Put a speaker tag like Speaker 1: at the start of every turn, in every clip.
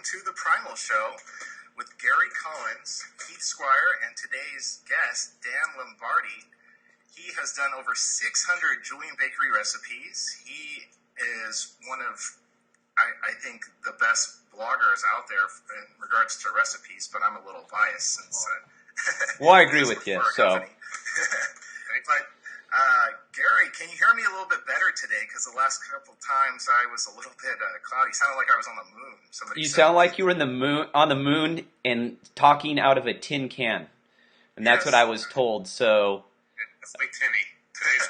Speaker 1: to the Primal Show with Gary Collins, Heath Squier, and today's guest, Dan Lombardi. He has done over 600 Julian bakery recipes. He is one of, I think, the best bloggers out there in regards to recipes, but I'm a little biased since...
Speaker 2: well, I agree with you, so...
Speaker 1: But, Gary, can you hear me a little bit better today? Because the last couple times I was a little bit cloudy. Sounded like I was on the moon.
Speaker 2: You sound like you were on the moon and talking out of a tin can. And that's what I was told, so...
Speaker 3: It's like Timmy. Today's...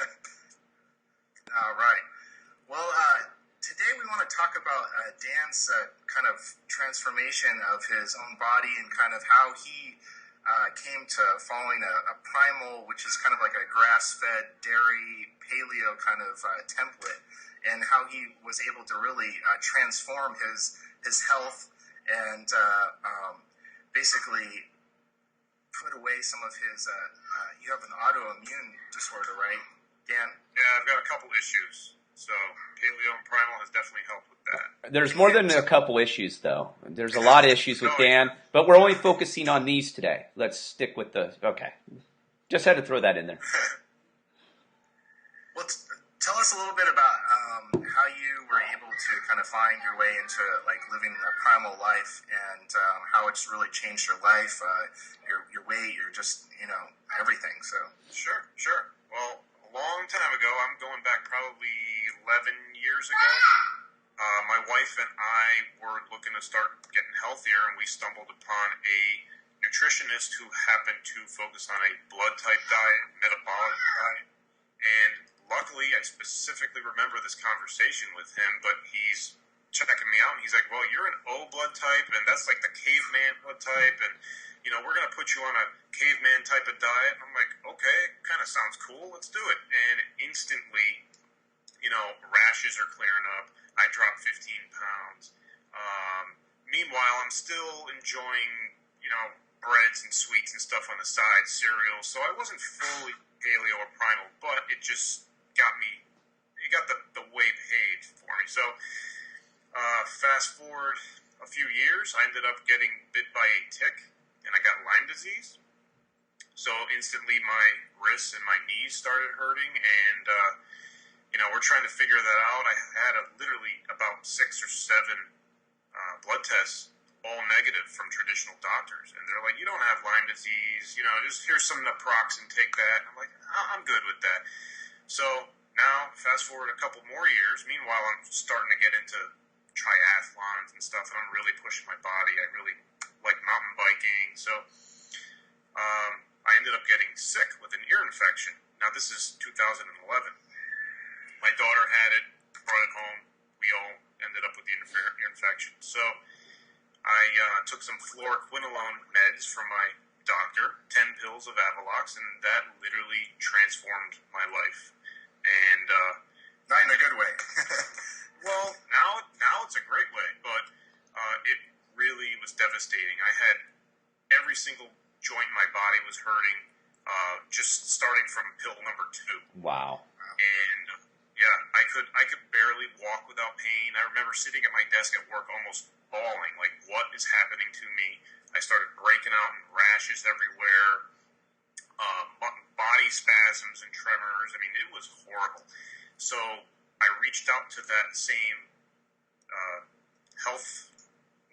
Speaker 1: All right. Well, today we want to talk about Dan's kind of transformation of his own body and kind of how he came to following a primal, which is kind of like a grass-fed, dairy, paleo kind of template, and how he was able to really transform his health and basically put away some of his... you have an autoimmune disorder, right, Dan?
Speaker 3: Yeah, I've got a couple issues. So paleo and primal has definitely helped with that.
Speaker 2: There's more than a couple issues, though. There's a lot of issues with Dan, but we're only focusing on these today. Let's stick with the... Okay. Just had to throw that in there.
Speaker 1: Well, tell us a little bit about how you were able to kind of find your way into like living a primal life and how it's really changed your life, your weight, your just, everything. So
Speaker 3: Sure. Well, a long time ago, I'm going back probably 11 years ago, my wife and I were looking to start getting healthier, and we stumbled upon a nutritionist who happened to focus on a blood type diet, metabolic diet, and luckily I specifically remember this conversation with him, but he's checking me out, and he's like, well, you're an O blood type, and that's like the caveman blood type, and we're going to put you on a caveman type of diet. And I'm like, okay, kind of sounds cool. Let's do it. And instantly, rashes are clearing up. I dropped 15 pounds. Meanwhile, I'm still enjoying, breads and sweets and stuff on the side, cereal. So I wasn't fully paleo or primal, but it just got me, it got the way paved for me. So fast forward a few years, I ended up getting bit by a tick. And I got Lyme disease. So instantly my wrists and my knees started hurting, and we're trying to figure that out. I had literally about 6 or 7 blood tests, all negative from traditional doctors, and they're like, you don't have Lyme disease, just here's some naproxen, take that. I'm like, I'm good with that. So now, fast forward a couple more years, meanwhile I'm starting to get into triathlons and stuff, and I'm really pushing my body. I really like mountain biking, so I ended up getting sick with an ear infection. Now, this is 2011. My daughter had it, brought it home. We all ended up with the ear infection. So I took some fluoroquinolone meds from my doctor, 10 pills of Avalox, and that literally transformed my life. And
Speaker 1: not in a good way.
Speaker 3: Well, now it's a great way, but it really was devastating. I had every single joint in my body was hurting, just starting from pill number 2.
Speaker 2: Wow.
Speaker 3: And I could barely walk without pain. I remember sitting at my desk at work almost bawling, like, what is happening to me? I started breaking out in rashes everywhere, body spasms and tremors. I mean, it was horrible. So I reached out to that same health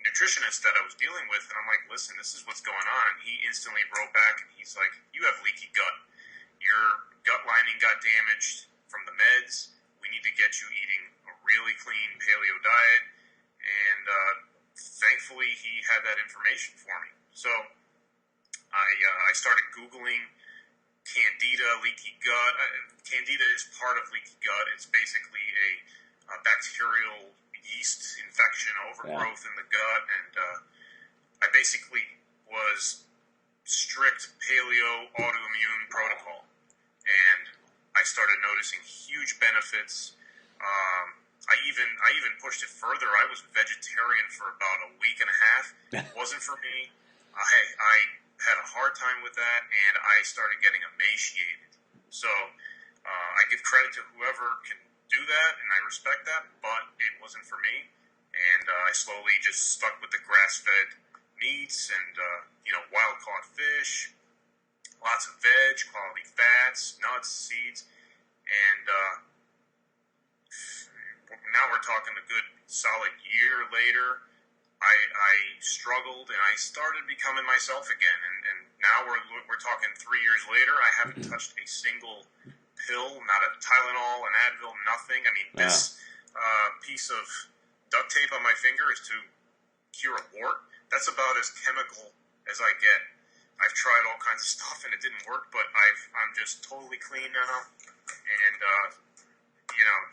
Speaker 3: nutritionist that I was dealing with, and I'm like, listen, this is what's going on. And he instantly wrote back, and he's like, you have leaky gut. Your gut lining got damaged from the meds. We need to get you eating a really clean paleo diet. And thankfully, he had that information for me. So I started Googling Candida, leaky gut. Candida is part of leaky gut. It's basically a bacterial yeast infection, overgrowth in the gut, and I basically was strict paleo autoimmune protocol, and I started noticing huge benefits. I even pushed it further. I was vegetarian for about a week and a half. It wasn't for me. I had a hard time with that, and I started getting emaciated. So I give credit to whoever can do that, and I respect that, but it wasn't for me. And I slowly basically just stuck with the grass-fed meats and, wild-caught fish, lots of veg, quality fats, nuts, seeds, and now we're talking a good solid year later. I struggled and I started becoming myself again, and now we're talking 3 years later. I haven't touched a single pill, not a Tylenol, an Advil, nothing. I mean, this piece of duct tape on my finger is to cure a wart. That's about as chemical as I get. I've tried all kinds of stuff and it didn't work, but I'm just totally clean now. And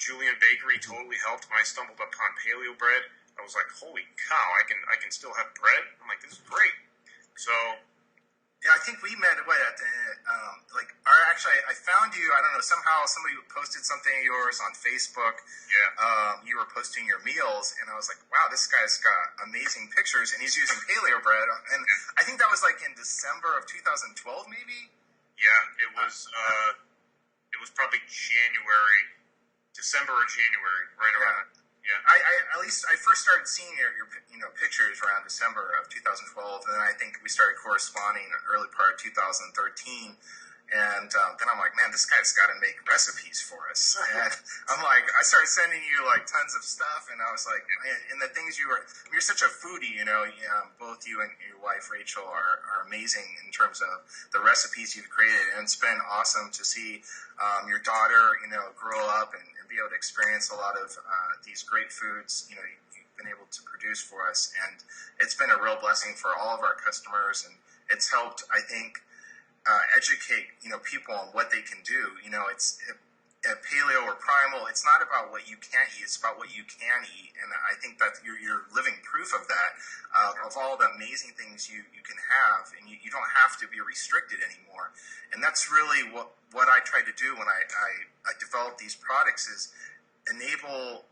Speaker 3: Julian Bakery totally helped when I stumbled upon paleo bread. I was like, holy cow, I can still have bread? I'm like, this is great. So
Speaker 1: yeah, I think we met at the I found you. I don't know, somehow somebody posted something of yours on Facebook.
Speaker 3: Yeah.
Speaker 1: You were posting your meals, and I was like, wow, this guy's got amazing pictures, and he's using paleo bread. And I think that was like in December of 2012, maybe.
Speaker 3: Yeah, it was probably December or January, right around. Yeah.
Speaker 1: I first started seeing your pictures around December of 2012, and then I think we started corresponding in the early part of 2013. And then I'm like, man, this guy's got to make recipes for us. And I'm like, I started sending you like tons of stuff, and I was like, and the things you're such a foodie, both you and your wife Rachel are amazing in terms of the recipes you've created, and it's been awesome to see your daughter, grow up and be able to experience a lot of these great foods, you've been able to produce for us, and it's been a real blessing for all of our customers, and it's helped, I think, educate people on what they can do. It's paleo or primal. It's not about what you can't eat; it's about what you can eat. And I think that you're living proof of that, of all the amazing things you can have, and you don't have to be restricted anymore. And that's really what I try to do when I develop these products, is enable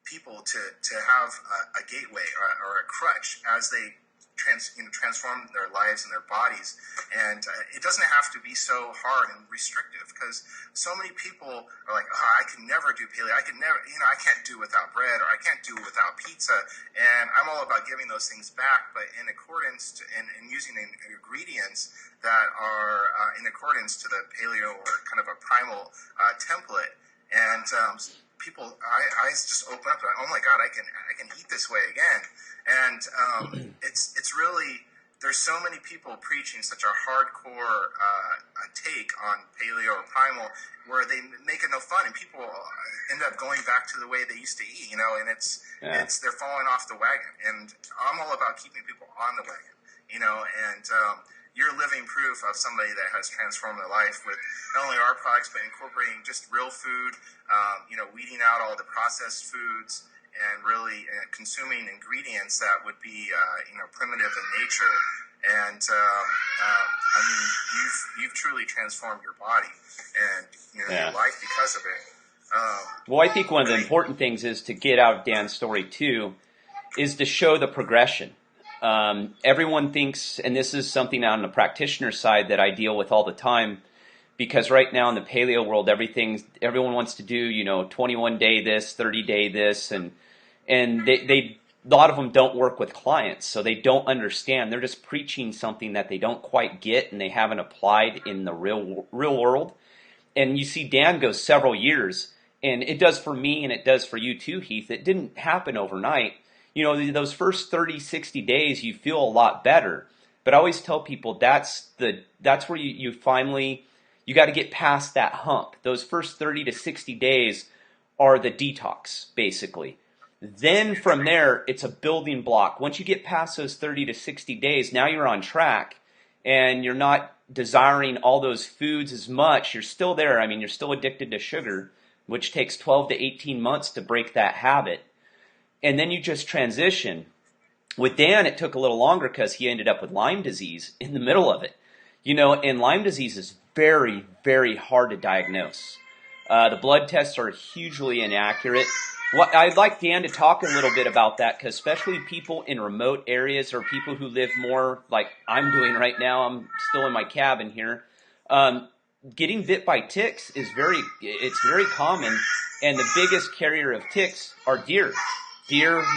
Speaker 1: people to have a gateway or a crutch as they transform their lives and their bodies. And it doesn't have to be so hard and restrictive, because so many people are like, oh, I can never do paleo. I can never, I can't do without bread, or I can't do without pizza. And I'm all about giving those things back, but in accordance to, and using ingredients that are in accordance to the paleo or kind of a primal template. And people, eyes just open up. Like, oh my God, I can eat this way again. And it's really, there's so many people preaching such a hardcore take on paleo or primal, where they make it no fun, and people end up going back to the way they used to eat, and it's they're falling off the wagon. And I'm all about keeping people on the wagon, and you're living proof of somebody that has transformed their life with not only our products, but incorporating just real food, weeding out all the processed foods, and really consuming ingredients that would be, primitive in nature. And you've truly transformed your body and your life because of it.
Speaker 2: Well, I think one of the important things is to get out of Dan's story too, is to show the progression. Everyone thinks, and this is something on the practitioner side that I deal with all the time, because right now in the paleo world, everyone wants to do, 21-day this, 30-day this, and they a lot of them don't work with clients, so they don't understand. They're just preaching something that they don't quite get and they haven't applied in the real world. And you see Dan go several years, and it does for me and it does for you too, Heath. It didn't happen overnight. Those first 30, 60 days, you feel a lot better. But I always tell people that's where you finally, you got to get past that hump. Those first 30 to 60 days are the detox, basically. Then from there, it's a building block. Once you get past those 30 to 60 days, now you're on track, and you're not desiring all those foods as much. You're still there. I mean, you're still addicted to sugar, which takes 12 to 18 months to break that habit. And then you just transition. With Dan, it took a little longer because he ended up with Lyme disease in the middle of it. And Lyme disease is very, very hard to diagnose. The blood tests are hugely inaccurate. I'd like Dan to talk a little bit about that, because especially people in remote areas or people who live more like I'm doing right now, I'm still in my cabin here, getting bit by ticks is very common, and the biggest carrier of ticks are deer,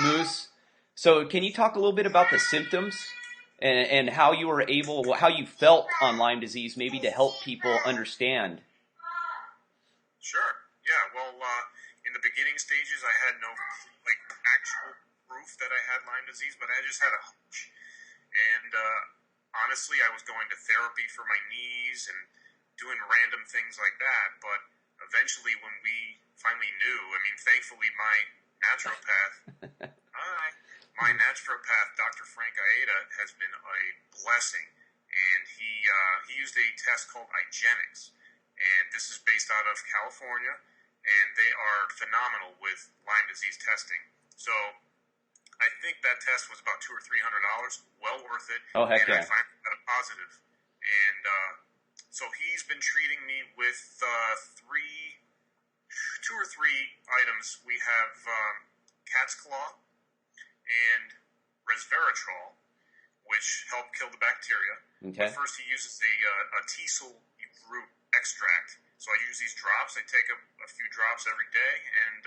Speaker 2: moose, So can you talk a little bit about the symptoms and how you were how you felt on Lyme disease, maybe to help people understand?
Speaker 3: Sure. Yeah. Well, in the beginning stages, I had no actual proof that I had Lyme disease, but I just had a hunch. And honestly, I was going to therapy for my knees and doing random things like that. But eventually, when we finally knew, I mean, thankfully, my naturopath, Dr. Frank Aida, has been a blessing. And he used a test called IGeneX. And this is based out of California, and they are phenomenal with Lyme disease testing. So I think that test was about $200 or $300, well worth it.
Speaker 2: Oh, heck
Speaker 3: and
Speaker 2: yeah.
Speaker 3: I finally got a positive. And so he's been treating me with two or three items. We have cat's claw and resveratrol, which help kill the bacteria.
Speaker 2: Okay.
Speaker 3: But first, he uses a teasel root extract. So I use these drops. I take a few drops every day, and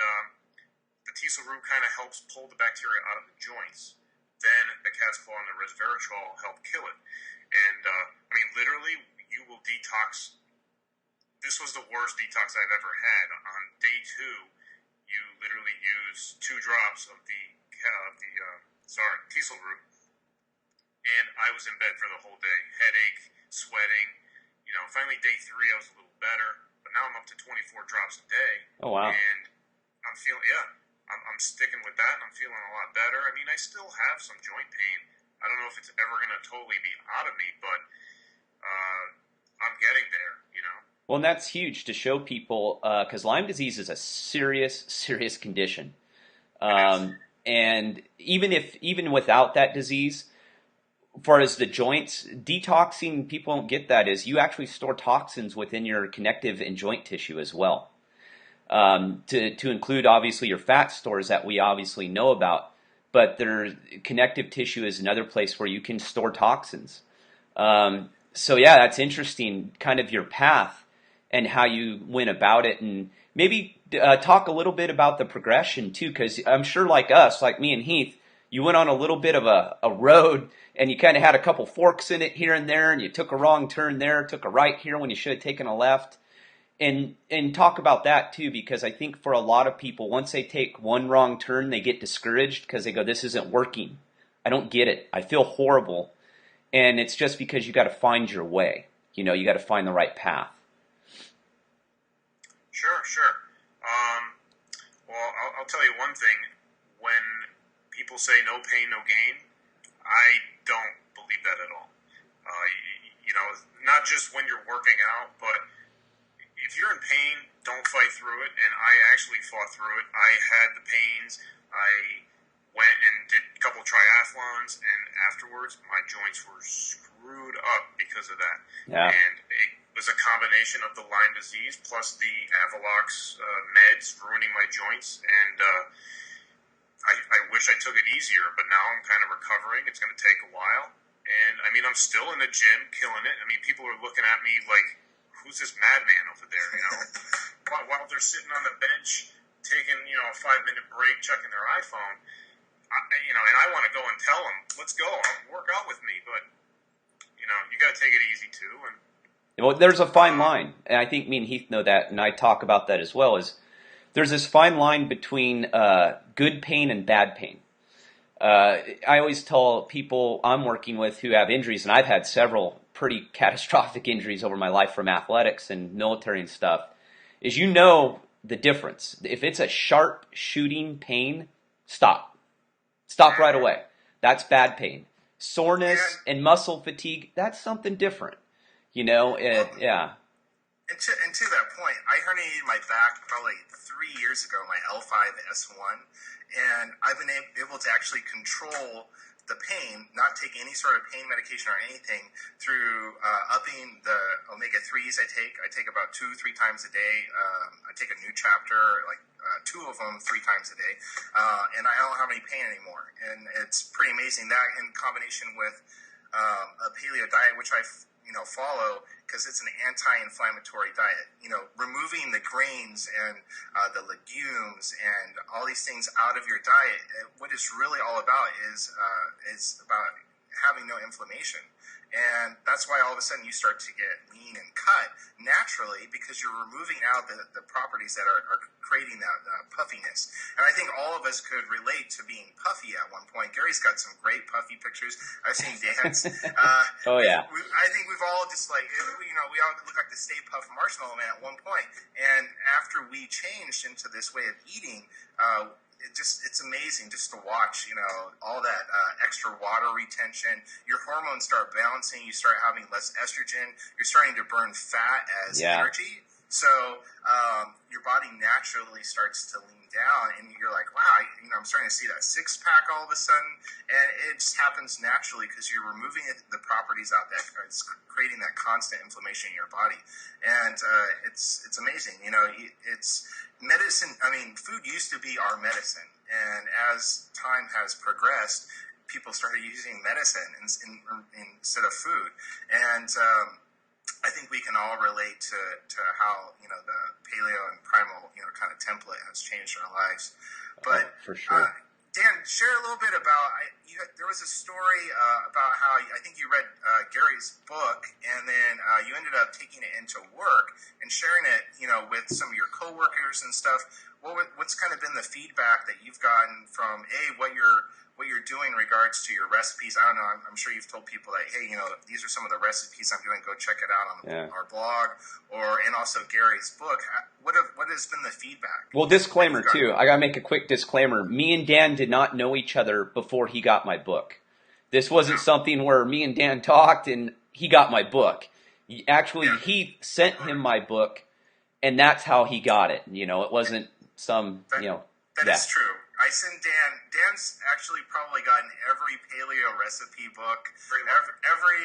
Speaker 3: the teasel root kind of helps pull the bacteria out of the joints. Then the cat's claw and the resveratrol help kill it. And I mean, literally, you will detox. This was the worst detox I've ever had. On day 2, you literally use 2 drops of the teasel root, and I was in bed for the whole day. Headache, sweating. Finally day 3, I was a little better, but now I'm up to 24 drops a day.
Speaker 2: Oh, wow.
Speaker 3: And I'm feeling, I'm sticking with that, and I'm feeling a lot better. I mean, I still have some joint pain. I don't know if it's ever going to totally be out of me, but I'm getting there,
Speaker 2: Well, and that's huge to show people, because Lyme disease is a serious, serious condition. And even without that disease, as far as the joints, detoxing, people don't get that, is you actually store toxins within your connective and joint tissue as well. To include, obviously, your fat stores that we obviously know about, but connective tissue is another place where you can store toxins. So yeah, that's interesting, kind of your path and how you went about it, and maybe talk a little bit about the progression too, because I'm sure like us, like me and Heath, you went on a little bit of a road, and you kind of had a couple forks in it here and there, and you took a wrong turn there, took a right here when you should have taken a left, and talk about that too, because I think for a lot of people, once they take one wrong turn, they get discouraged because they go, this isn't working. I don't get it. I feel horrible. And it's just because you got to find your way. You got to find the right path.
Speaker 3: Sure. Well, I'll tell you one thing. When people say no pain, no gain, I don't believe that at all. Not just when you're working out, but if you're in pain, don't fight through it. And I actually fought through it. I had the pains. I went and did a couple triathlons, and afterwards, my joints were screwed up because of that.
Speaker 2: Yeah.
Speaker 3: And it was a combination of the Lyme disease plus the Avalox meds ruining my joints, and I wish I took it easier, but now I'm kind of recovering. It's going to take a while, and I mean, I'm still in the gym, killing it. I mean, people are looking at me like, who's this madman over there, while they're sitting on the bench, taking, a 5-minute break, checking their iPhone, and I want to go and tell them, let's go, work out with me, but, you got to take it easy too, and
Speaker 2: well, there's a fine line, and I think me and Heath know that, and I talk about that as well, is there's this fine line between good pain and bad pain. I always tell people I'm working with who have injuries, and I've had several pretty catastrophic injuries over my life from athletics and military and stuff, is the difference. If it's a sharp shooting pain, stop. Stop right away. That's bad pain. Soreness and muscle fatigue, that's something different. Yeah.
Speaker 1: And to that point, I herniated my back probably 3 years ago, my L5-S1, and I've been able to actually control the pain, not take any sort of pain medication or anything, through upping the omega-3s I take. I take about 2-3 times a day. I take a new chapter, like 2 of them 3 times a day, and I don't have any pain anymore. And it's pretty amazing. That in combination with a paleo diet, which I've follow, because it's an anti-inflammatory diet. Removing the grains and the legumes and all these things out of your diet, what it's really all about is about having no inflammation. And that's why all of a sudden you start to get lean and cut naturally, because you're removing out the properties that are creating that puffiness. And I think all of us could relate to being puffy at one point. Gary's got some great puffy pictures. I've seen Dan's.
Speaker 2: Oh, yeah.
Speaker 1: I think we've all just we all look like the Stay Puft Marshmallow Man at one point. And after we changed into this way of eating, it's amazing just to watch, all that extra water retention. Your hormones start balancing. You start having less estrogen. You're starting to burn fat as energy. So your body naturally starts to lean down, and you're like, wow, I'm starting to see that six pack all of a sudden, and it just happens naturally because you're removing the properties out that it's creating that constant inflammation in your body, and it's amazing. It's medicine. I mean, food used to be our medicine, and as time has progressed, people started using medicine instead of food, and I think we can all relate to how the paleo and primal kind of template has changed our lives. But
Speaker 2: for sure.
Speaker 1: Dan, share a little bit about there was a story about how I think you read Gary's book, and then you ended up taking it into work and sharing it with some of your coworkers and stuff. What's kind of been the feedback that you've gotten from what you're doing in regards to your recipes? I don't know. I'm sure you've told people that, hey, these are some of the recipes I'm doing. Go check it out on our blog, and also Gary's book. What has been the feedback?
Speaker 2: Well, disclaimer too. I gotta make a quick disclaimer. Me and Dan did not know each other before he got my book. This wasn't something where me and Dan talked and he got my book. Actually, he sent him my book, and that's how he got it. It wasn't some.
Speaker 1: That is true. I send Dan's actually probably gotten every paleo recipe book, every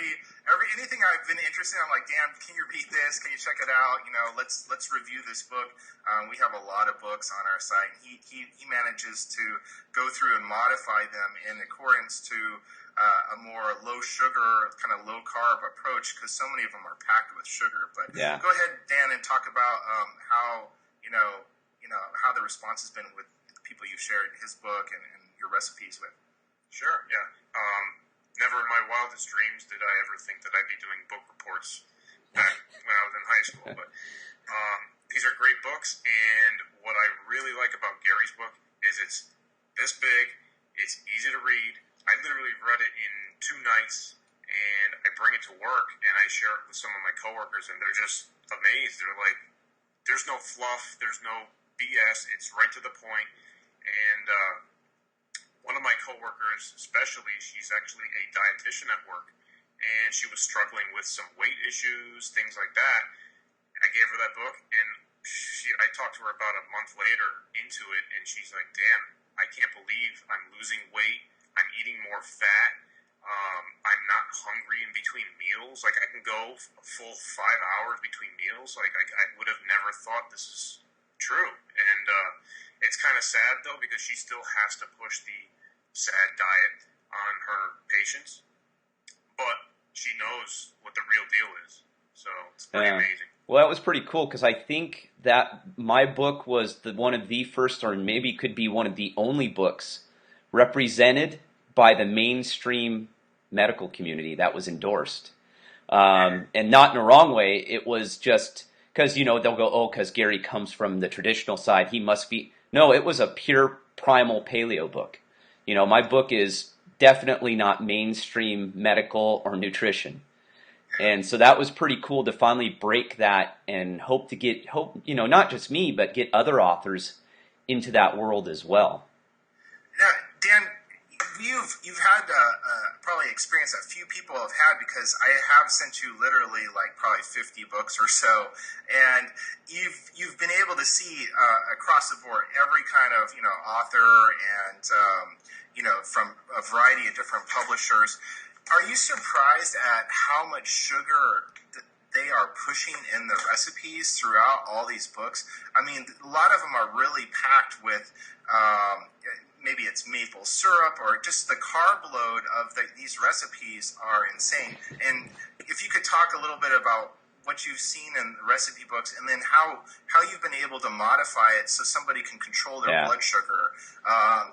Speaker 1: anything I've been interested in. I'm like, Dan, can you read this? Can you check it out? Let's review this book. We have a lot of books on our site. He manages to go through and modify them in accordance to a more low sugar, kind of low carb approach, because so many of them are packed with sugar. But go ahead, Dan, and talk about how how the response has been with people you've shared his book and your recipes with.
Speaker 3: Sure, yeah. Never in my wildest dreams did I ever think that I'd be doing book reports back when I was in high school. But these are great books, and what I really like about Gary's book is it's this big, it's easy to read. I literally read it in 2 nights, and I bring it to work, and I share it with some of my coworkers, and they're just amazed. They're like, there's no fluff, there's no BS, it's right to the point. And one of my coworkers, especially, she's actually a dietitian at work, and she was struggling with some weight issues, things like that. I gave her that book, and I talked to her about a month later into it, and she's like, "Dan, I can't believe I'm losing weight. I'm eating more fat. I'm not hungry in between meals. Like, I can go a full 5 hours between meals. Like, I would have never thought this is true." And it's kind of sad, though, because she still has to push the SAD diet on her patients. But she knows what the real deal is. So it's pretty amazing.
Speaker 2: Well, that was pretty cool, because I think that my book was one of the first, or maybe could be one of the only books represented by the mainstream medical community that was endorsed. And not in a wrong way. It was just because, they'll go, because Gary comes from the traditional side, he must be. No, it was a pure primal paleo book. My book is definitely not mainstream medical or nutrition. And so that was pretty cool to finally break that and hope, not just me, but get other authors into that world as well.
Speaker 1: Yeah, Dan, you've had probably experience that few people have had, because I have sent you literally like probably 50 books or so, and you've been able to see across the board every kind of author and from a variety of different publishers. Are you surprised at how much sugar they are pushing in the recipes throughout all these books? I mean, a lot of them are really packed with maybe it's maple syrup, or just the carb load of these recipes are insane. And if you could talk a little bit about what you've seen in the recipe books, and then how you've been able to modify it so somebody can control their blood sugar,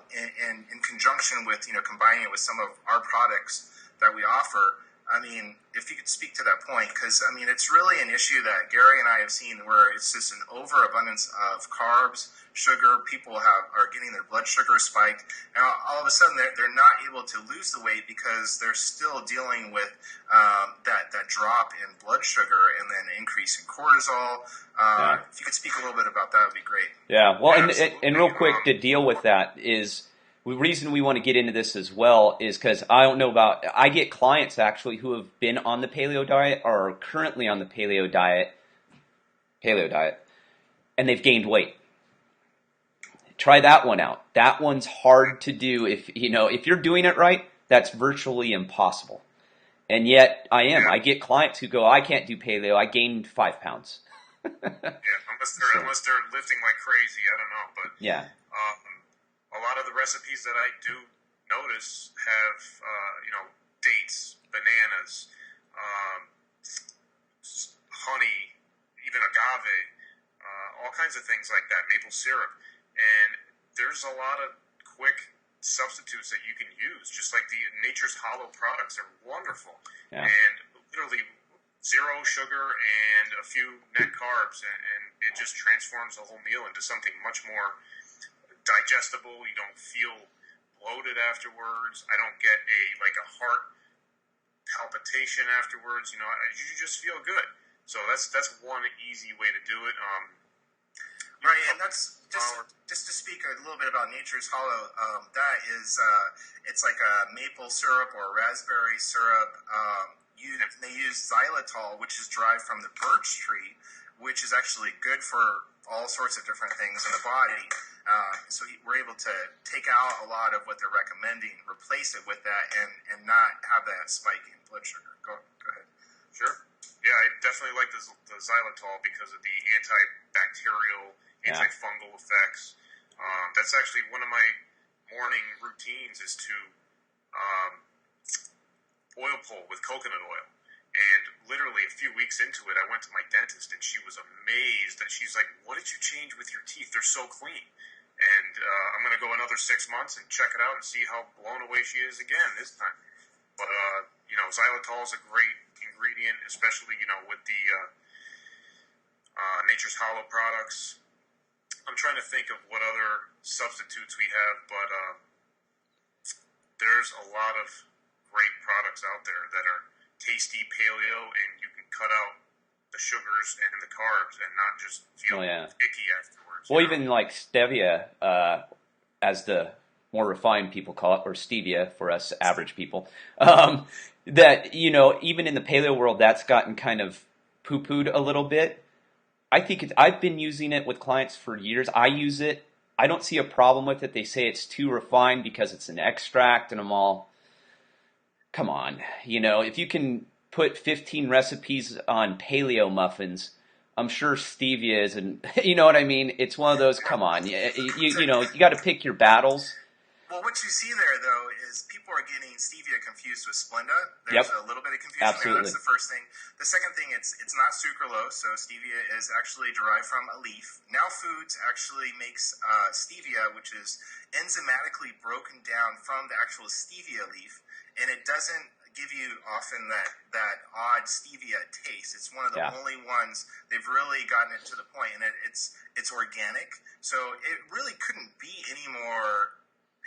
Speaker 1: in conjunction with, combining it with some of our products that we offer. I mean, if you could speak to that point, because, I mean, it's really an issue that Gary and I have seen where it's just an overabundance of carbs, sugar. People are getting their blood sugar spiked, and all of a sudden they're not able to lose the weight because they're still dealing with that drop in blood sugar and then increase in cortisol. If you could speak a little bit about that, would be great.
Speaker 2: Yeah, well, and real quick, to deal with that is, the reason we want to get into this as well is because I get clients actually who have been on the paleo diet or are currently on the paleo diet, and they've gained weight. Try that one out. That one's hard to do. If you're doing it right, that's virtually impossible. And yet I get clients who go, I can't do paleo. I gained 5 pounds.
Speaker 3: Unless they're lifting like crazy, I don't know. But
Speaker 2: yeah.
Speaker 3: A lot of the recipes that I do notice have, dates, bananas, honey, even agave, all kinds of things like that, maple syrup. And there's a lot of quick substitutes that you can use, just like the Nature's Hollow products are wonderful. Yeah. And literally 0 sugar and a few net carbs, and it just transforms the whole meal into something much more digestible. You don't feel bloated afterwards. I don't get a heart palpitation afterwards. You just feel good. So that's one easy way to do it.
Speaker 1: Right, and that's just to speak a little bit about Nature's Hollow. That is, it's like a maple syrup or raspberry syrup. They use xylitol, which is derived from the birch tree, which is actually good for all sorts of different things in the body. So we're able to take out a lot of what they're recommending, replace it with that, and not have that spike in blood sugar. Go ahead.
Speaker 3: Sure. Yeah, I definitely like the xylitol because of the antibacterial, antifungal effects. That's actually one of my morning routines is to oil pull with coconut oil. And literally a few weeks into it, I went to my dentist, and she was amazed. That she's like, "What did you change with your teeth? They're so clean." And I'm going to go another 6 months and check it out and see how blown away she is again this time. But, xylitol is a great ingredient, especially, with the Nature's Hollow products. I'm trying to think of what other substitutes we have, but there's a lot of great products out there that are tasty paleo, and you can cut out the sugars and the carbs and not just feel icky afterwards.
Speaker 2: Well, even like stevia, as the more refined people call it, or stevia for us average people, that, even in the paleo world, that's gotten kind of poo-pooed a little bit. I think I've been using it with clients for years. I use it. I don't see a problem with it. They say it's too refined because it's an extract, and I'm all, come on. If you can put 15 recipes on paleo muffins, I'm sure stevia is, and you know what I mean? It's one of those, come on. You got to pick your battles.
Speaker 1: Well, what you see there, though, is people are getting stevia confused with Splenda. There's a little bit of confusion there. That's the first thing. The second thing, it's not sucralose, so stevia is actually derived from a leaf. Now Foods actually makes stevia, which is enzymatically broken down from the actual stevia leaf, and it doesn't give you often that odd stevia taste. It's one of the only ones they've really gotten it to the point, and it's organic, so it really couldn't be any more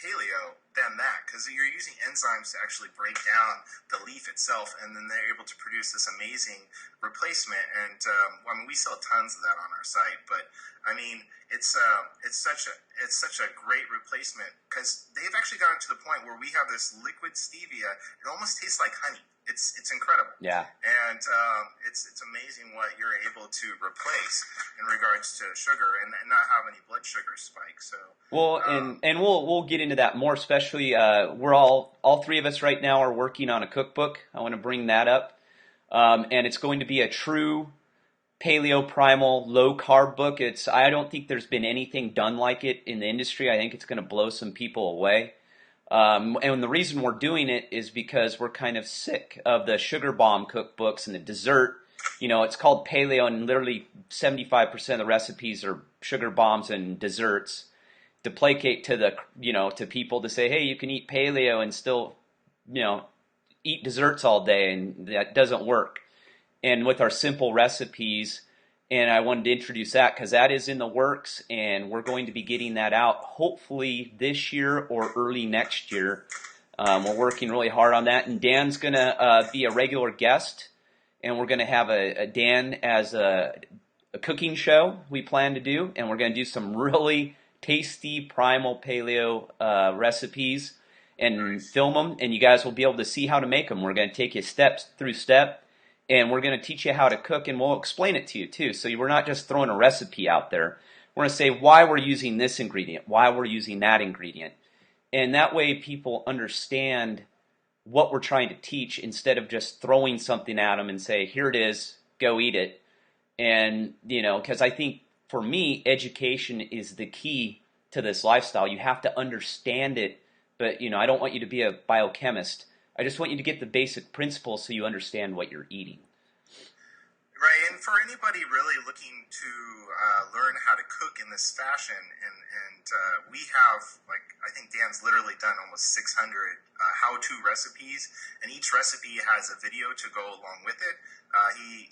Speaker 1: paleo than that, because you're using enzymes to actually break down the leaf itself, and then they're able to produce this amazing replacement. And we sell tons of that on our site, but it's such a great replacement, because they've actually gotten to the point where we have this liquid stevia. It almost tastes like honey. It's incredible. Yeah. And it's amazing what you're able to replace in regards to sugar and not have any blood sugar spikes. So
Speaker 2: and we'll get into that more, especially we're all 3 of us right now are working on a cookbook. I want to bring that up. And it's going to be a true paleo primal low carb book. I don't think there's been anything done like it in the industry. I think it's going to blow some people away. And the reason we're doing it is because we're kind of sick of the sugar bomb cookbooks and the dessert. You know, it's called paleo, and literally 75% of the recipes are sugar bombs and desserts to placate to to people to say, hey, you can eat paleo and still, eat desserts all day, and that doesn't work. And with our simple recipes, and I wanted to introduce that because that is in the works, and we're going to be getting that out hopefully this year or early next year. We're working really hard on that, and Dan's going to be a regular guest, and we're going to have a Dan as a cooking show we plan to do, and we're going to do some really tasty primal paleo recipes and film them, and you guys will be able to see how to make them. We're going to take you step through step. And we're going to teach you how to cook, and we'll explain it to you too. So we're not just throwing a recipe out there. We're going to say why we're using this ingredient, why we're using that ingredient. And that way people understand what we're trying to teach instead of just throwing something at them and say, here it is, go eat it. And, because I think for me, education is the key to this lifestyle. You have to understand it, but, I don't want you to be a biochemist. I just want you to get the basic principles so you understand what you're eating.
Speaker 1: Right, and for anybody really looking to learn how to cook in this fashion, and we have, I think Dan's literally done almost 600 how-to recipes, and each recipe has a video to go along with it.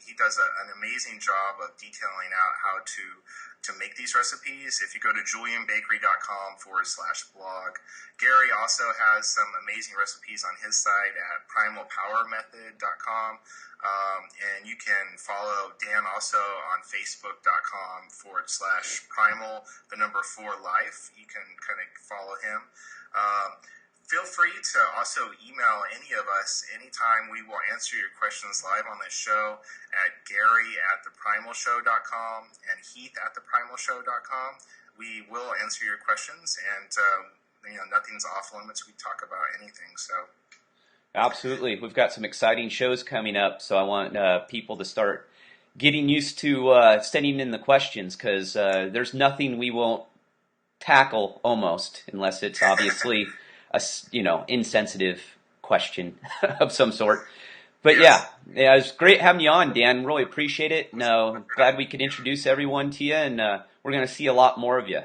Speaker 1: He does an amazing job of detailing out how to make these recipes. If you go to julianbakery.com/blog, Gary also has some amazing recipes on his site at primalpowermethod.com. And you can follow Dan also on facebook.com/primal4life. You can kind of follow him. Feel free to also email any of us anytime. We will answer your questions live on this show at Gary@theprimalshow.com and Heath@theprimalshow.com. We will answer your questions, and nothing's off limits. We talk about anything. So.
Speaker 2: Absolutely. We've got some exciting shows coming up, so I want people to start getting used to sending in the questions, because there's nothing we won't tackle almost, unless it's obviously a insensitive question of some sort. But yeah, it was great having you on, Dan. Really appreciate it. No, glad we could introduce everyone to you, and we're going to see a lot more of you.
Speaker 1: Yeah,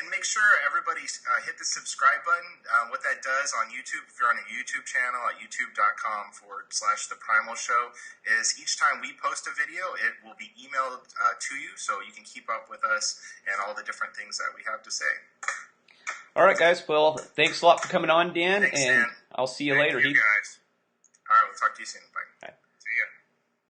Speaker 1: and make sure everybody hit the subscribe button. What that does on YouTube, if you're on a YouTube channel at youtube.com/The Primal Show, is each time we post a video, it will be emailed to you, so you can keep up with us and all the different things that we have to say.
Speaker 2: All right, guys. Well, thanks a lot for coming on, Dan,
Speaker 1: Thanks,
Speaker 2: and
Speaker 1: Dan.
Speaker 2: I'll see you later, Heath.
Speaker 1: Guys. All right, we'll talk to you soon. Bye.